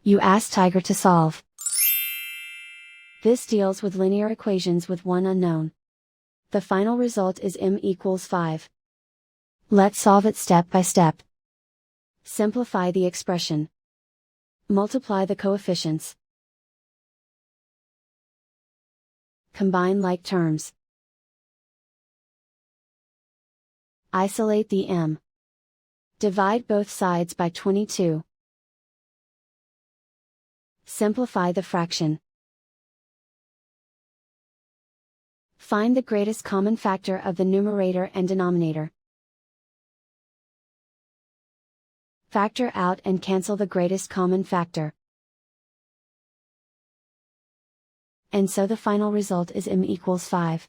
You ask Tiger to solve. This deals with linear equations with one unknown. The final result is m equals 5. Let's solve it step by step. Simplify the expression. Multiply the coefficients. Combine like terms. Isolate the m. Divide both sides by 22. Simplify the fraction. Find the greatest common factor of the numerator and denominator. Factor out and cancel the greatest common factor. And so the final result is m equals 5.